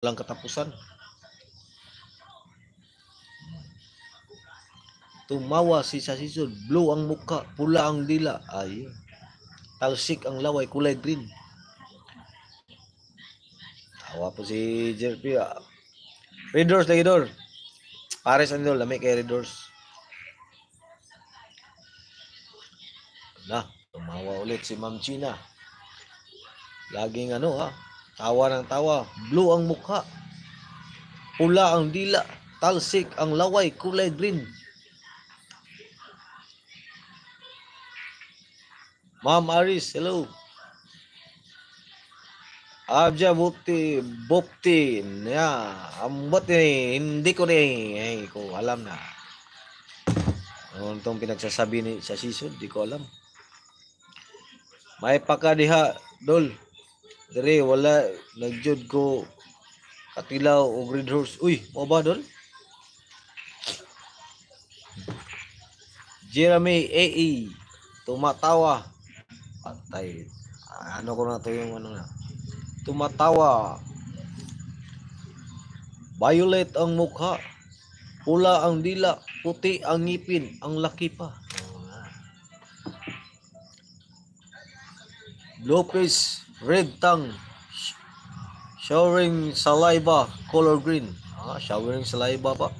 walang katapusan. Tumawa si Sasisod, blue ang mukha, pula ang dila. Ay, talsik ang laway, kulay green. Tawa po si Jerpy. Red Doors lagi dor. Pares ang dol, lami kay Red Doors. Na, tumawa ulit si Ma'am China. Laging tawa ng tawa. Blue ang mukha, pula ang dila, talsik ang laway, kulay green. Ma'am Aris, hello. Abja bukti ya, ambot ni hindi ko ni ko alam na. Ano itong pinagsasabi ni sa season, di ko alam. May pakadiha, dol. Dire wala nagjud ko katilaw o Red Horse. Uy, mo ba dol? Jeremy AE tumatawa. Patay. Ano ko na to yung na. Tumatawa. Violet ang mukha. Pula ang dila. Puti ang ngipin. Ang laki pa. Lopez, red tongue. Showering saliva, color green. Showering saliva pa.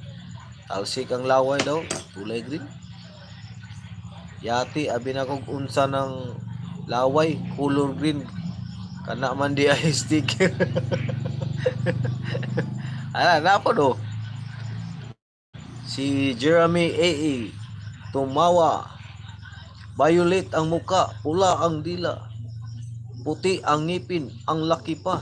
Talsik ang laway daw. Kulay green. Yati, abi na kong unsa ng laway, color green. Kana man di ay sticker. Na po do. Si Jeremy AE tumawa. Violet ang muka, pula ang dila. Puti ang ngipin, ang laki pa.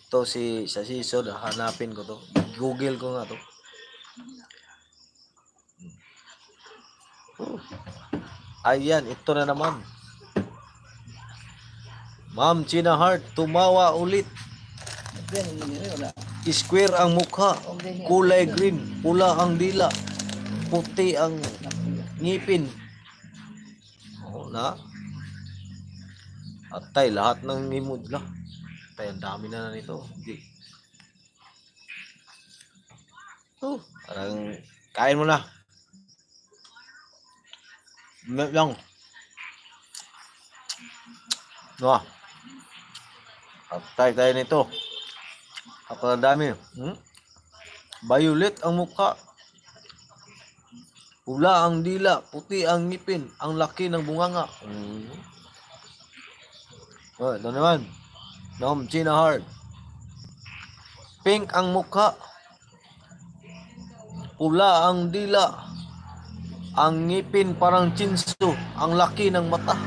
Ito sa season, hanapin ko to. Google ko nga to. Ayan, ito na naman. Ma'am China Heart, tumawa ulit. Square ang mukha, kulay green, pula ang dila, puti ang ngipin. Na? Atay, lahat ng nimod lang. Atay, ang dami na nito. Hindi. Parang kain mo na. Lang. No. Atay tayo nito. Ang dami. Violet ang mukha. Pula ang dila, puti ang ngipin, ang laki ng bunganga. Ito naman. Ma'am China Heart. Pink ang mukha. Pula ang dila. Ang ngipin parang chinso. Ang laki ng mata.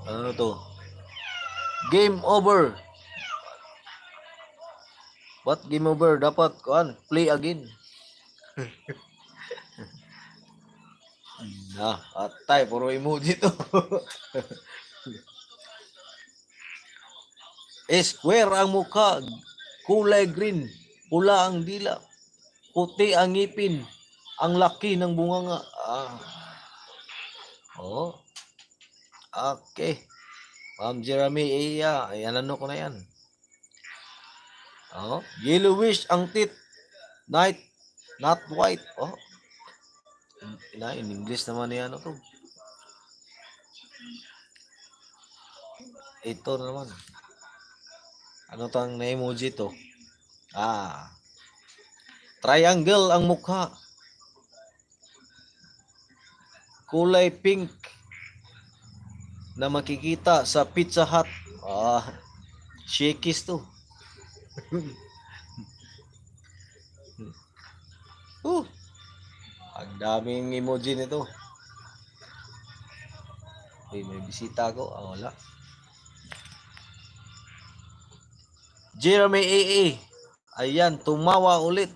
Ano to? Game over. What game over? Dapat play again. Atay, puro emoji to. Square ang mukha, kulay green, pula ang dila, puti ang ngipin, ang laki ng bunganga. Okay. Ma'am Jeremy, ayan ano ko na yan. Yellowish ang teeth, night, not white. In English naman yan to. Ito naman. Ano tang na-emoji to? Triangle ang mukha. Kulay pink na makikita sa Pizza Hut. Shakey's to. Ang daming emoji nito. May bisita ko. Wala. Jeremy AA. Ayan, tumawa ulit.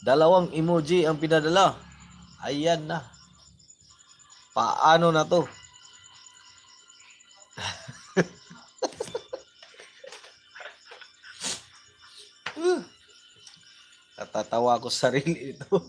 2 emoji ang pinadala. Ayan na. Paano na to? Natatawa ko sa sarili ito.